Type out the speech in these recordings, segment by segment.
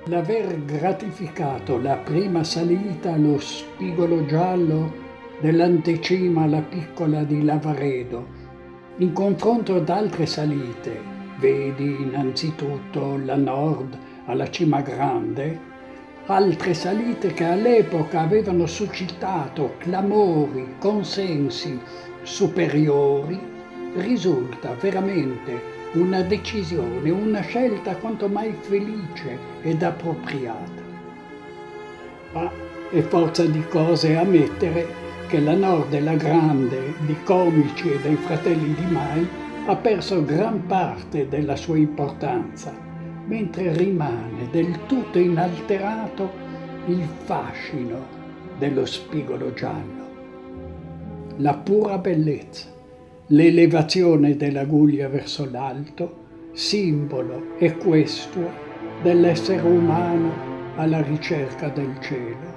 L'aver gratificato la prima salita allo Spigolo Giallo dell'antecima alla Piccola di Lavaredo, in confronto ad altre salite, vedi innanzitutto la Nord alla Cima Grande, altre salite che all'epoca avevano suscitato clamori, consensi superiori, risulta veramente una decisione, una scelta quanto mai felice ed appropriata. Ma è forza di cose ammettere che la Nord e la Grande di Comici e dei fratelli Di Mai ha perso gran parte della sua importanza, mentre rimane del tutto inalterato il fascino dello Spigolo Giallo. La pura bellezza, l'elevazione dell'Aguglia verso l'alto, simbolo e questua dell'essere umano alla ricerca del cielo.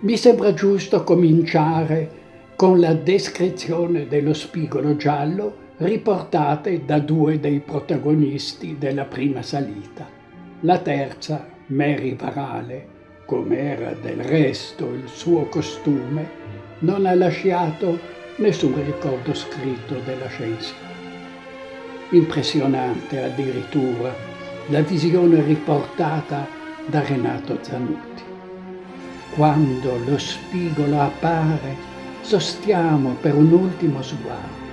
Mi sembra giusto cominciare con la descrizione dello Spigolo Giallo riportate da due dei protagonisti della prima salita. La terza, Mary Varale, come era del resto il suo costume, non ha lasciato nessun ricordo scritto dell'ascensione. Impressionante addirittura la visione riportata da Renato Zanutti. Quando lo spigolo appare, sostiamo per un ultimo sguardo.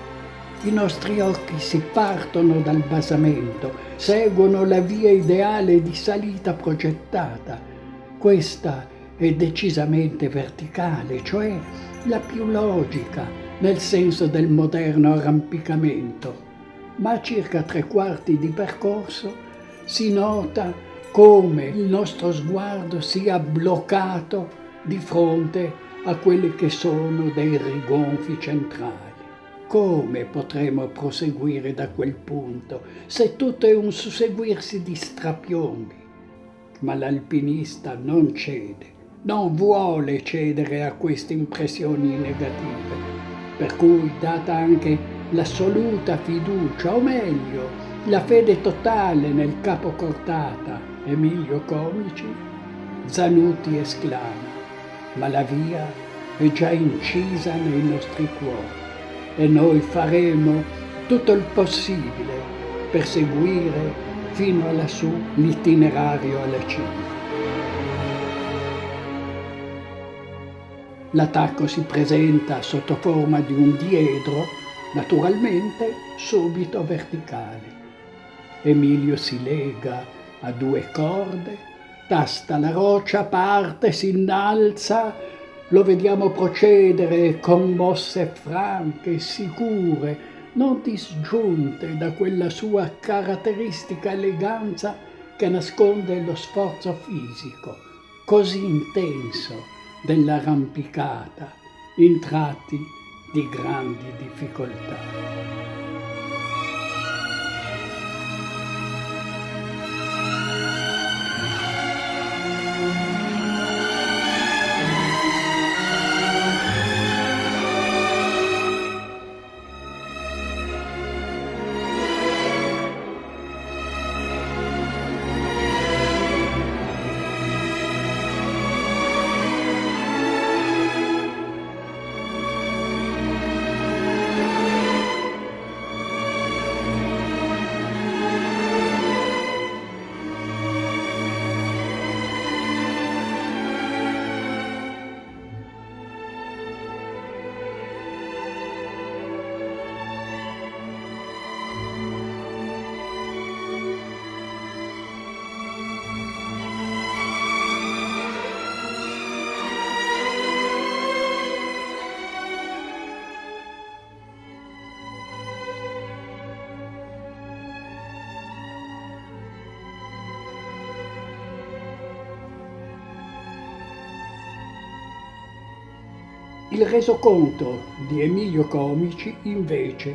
I nostri occhi si partono dal basamento, seguono la via ideale di salita progettata. Questa è decisamente verticale, cioè la più logica nel senso del moderno arrampicamento. Ma a circa 3/4 di percorso si nota come il nostro sguardo sia bloccato di fronte a quelli che sono dei rigonfi centrali. Come potremo proseguire da quel punto se tutto è un susseguirsi di strapiombi? Ma l'alpinista non cede, non vuole cedere a queste impressioni negative, per cui, data anche l'assoluta fiducia, o meglio, la fede totale nel capo Cortata, Emilio Comici, Zanutti esclama: ma la via è già incisa nei nostri cuori e noi faremo tutto il possibile per seguire fino a lassù l'itinerario alla cima. L'attacco si presenta sotto forma di un diedro, naturalmente subito verticale. Emilio si lega a 2 corde, tasta la roccia, parte, si innalza, lo vediamo procedere con mosse franche e sicure, non disgiunte da quella sua caratteristica eleganza che nasconde lo sforzo fisico, così intenso dell'arrampicata, in tratti di grandi difficoltà. Il resoconto di Emilio Comici, invece,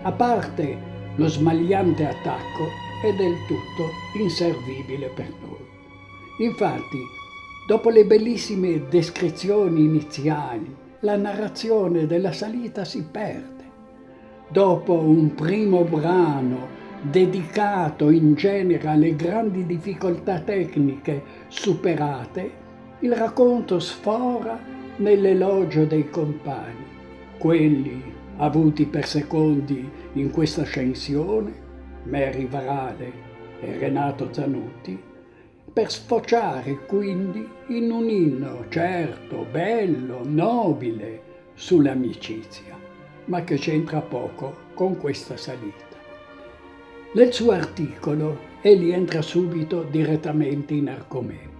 a parte lo smagliante attacco, è del tutto inservibile per noi. Infatti, dopo le bellissime descrizioni iniziali, la narrazione della salita si perde. Dopo un primo brano dedicato in genere alle grandi difficoltà tecniche superate, il racconto sfora nell'elogio dei compagni, quelli avuti per secondi in questa ascensione, Mary Varale e Renato Zanutti, per sfociare quindi in un inno certo, bello, nobile sull'amicizia, ma che c'entra poco con questa salita. Nel suo articolo egli entra subito direttamente in argomento.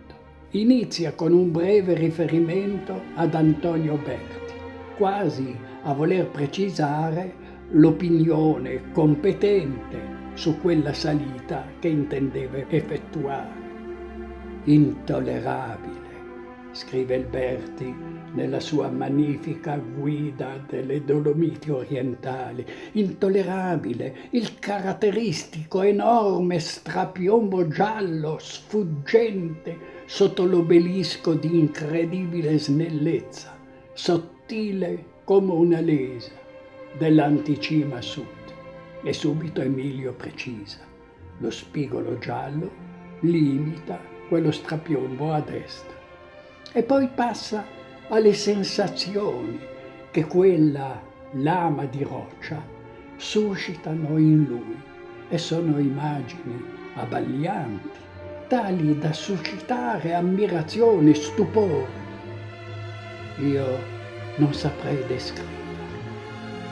Inizia con un breve riferimento ad Antonio Berti, quasi a voler precisare l'opinione competente su quella salita che intendeva effettuare. Intollerabile, scrive il Berti nella sua magnifica guida delle Dolomiti orientali, intollerabile il caratteristico enorme strapiombo giallo sfuggente sotto l'obelisco di incredibile snellezza, sottile come una lesa dell'anticima sud. E subito Emilio precisa: lo spigolo giallo limita quello strapiombo a destra. E poi passa alle sensazioni che quella lama di roccia suscitano in lui, e sono immagini abbaglianti, tali da suscitare ammirazione, stupore. Io non saprei descrivere.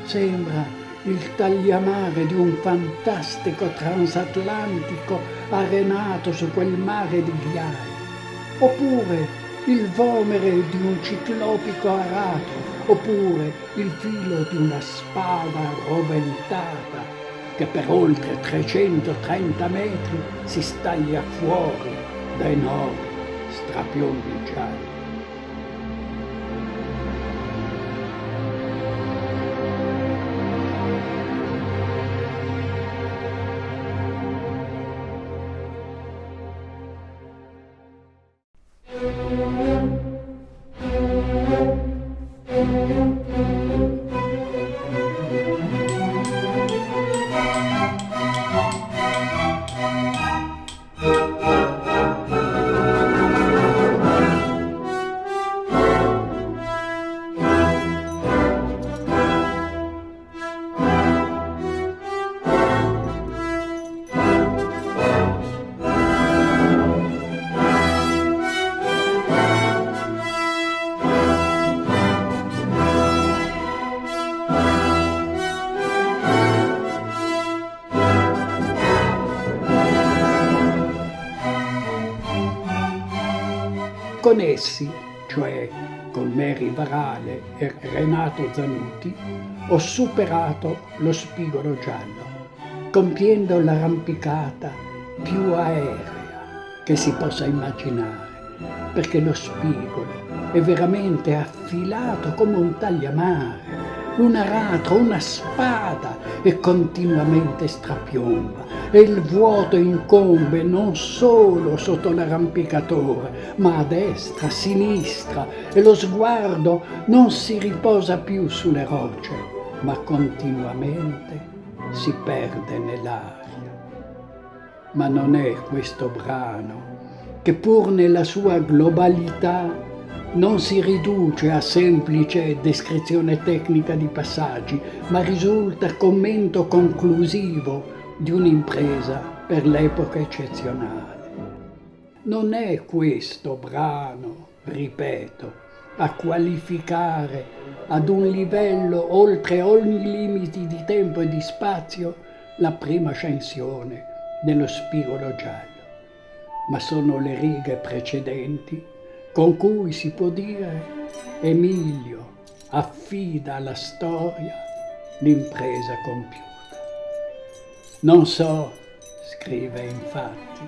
Sembra il tagliamare di un fantastico transatlantico arenato su quel mare di ghiaia, oppure il vomere di un ciclopico aratro, oppure il filo di una spada roventata che per oltre 330 metri si staglia fuori da enormi strapiombi gialli. Con essi, cioè con Mary Varale e Renato Zanutti, ho superato lo spigolo giallo, compiendo l'arrampicata più aerea che si possa immaginare, perché lo spigolo è veramente affilato come un tagliamare, un aratro, una spada, e continuamente strapiomba, e il vuoto incombe non solo sotto l'arrampicatore, ma a destra, a sinistra, e lo sguardo non si riposa più sulle rocce, ma continuamente si perde nell'aria. Ma non è questo brano, che pur nella sua globalità non si riduce a semplice descrizione tecnica di passaggi, ma risulta commento conclusivo di un'impresa per l'epoca eccezionale. Non è questo brano, ripeto, a qualificare ad un livello oltre ogni limiti di tempo e di spazio la prima ascensione dello spigolo giallo, ma sono le righe precedenti con cui si può dire Emilio affida alla storia l'impresa compiuta. Non so, scrive infatti,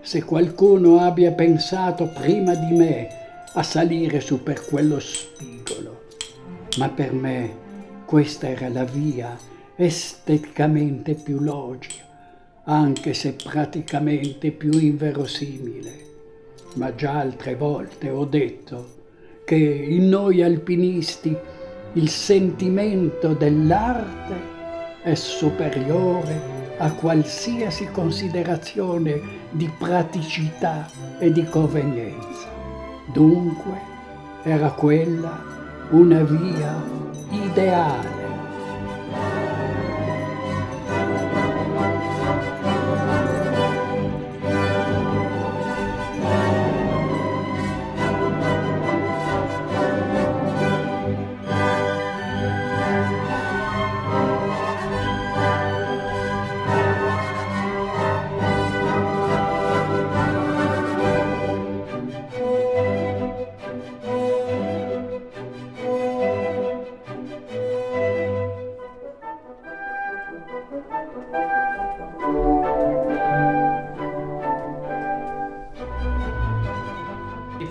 se qualcuno abbia pensato prima di me a salire su per quello spigolo, Ma per me questa era la via esteticamente più logica, anche se praticamente più inverosimile. Ma già altre volte ho detto che in noi alpinisti il sentimento dell'arte è superiore a qualsiasi considerazione di praticità e di convenienza. Dunque era quella una via ideale.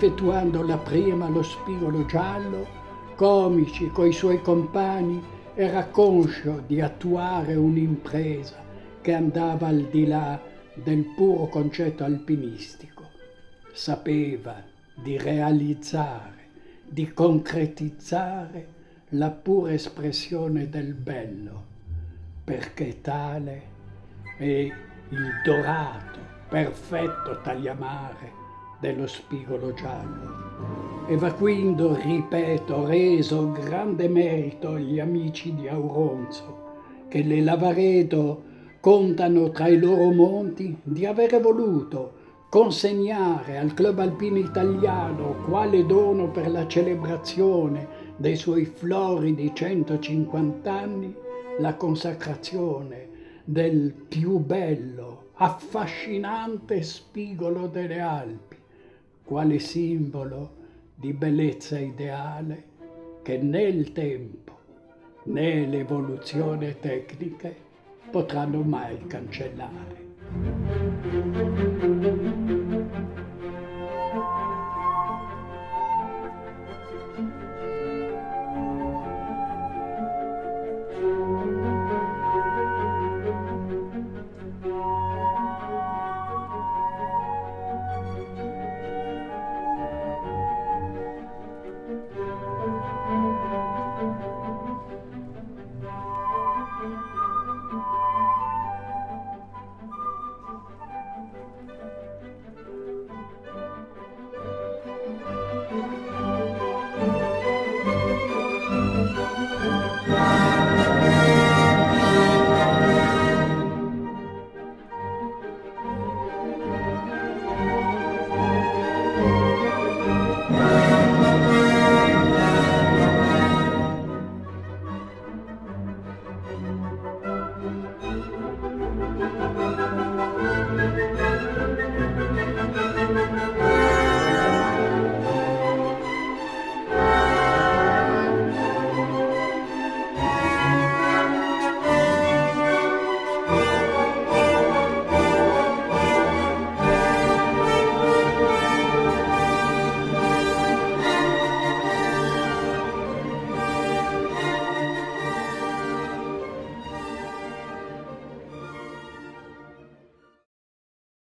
Effettuando la prima lo spigolo giallo, Comici coi suoi compagni era conscio di attuare un'impresa che andava al di là del puro concetto alpinistico. Sapeva di realizzare, di concretizzare la pura espressione del bello, perché tale è il dorato, perfetto tagliamare dello spigolo giallo. E va quindi, ripeto, reso grande merito agli amici di Auronzo, che le Lavaredo contano tra i loro monti di avere voluto consegnare al Club Alpino Italiano, quale dono per la celebrazione dei suoi floridi 150 anni, la consacrazione del più bello, affascinante spigolo delle Alpi, quale simbolo di bellezza ideale che né il tempo né l'evoluzione tecniche potranno mai cancellare.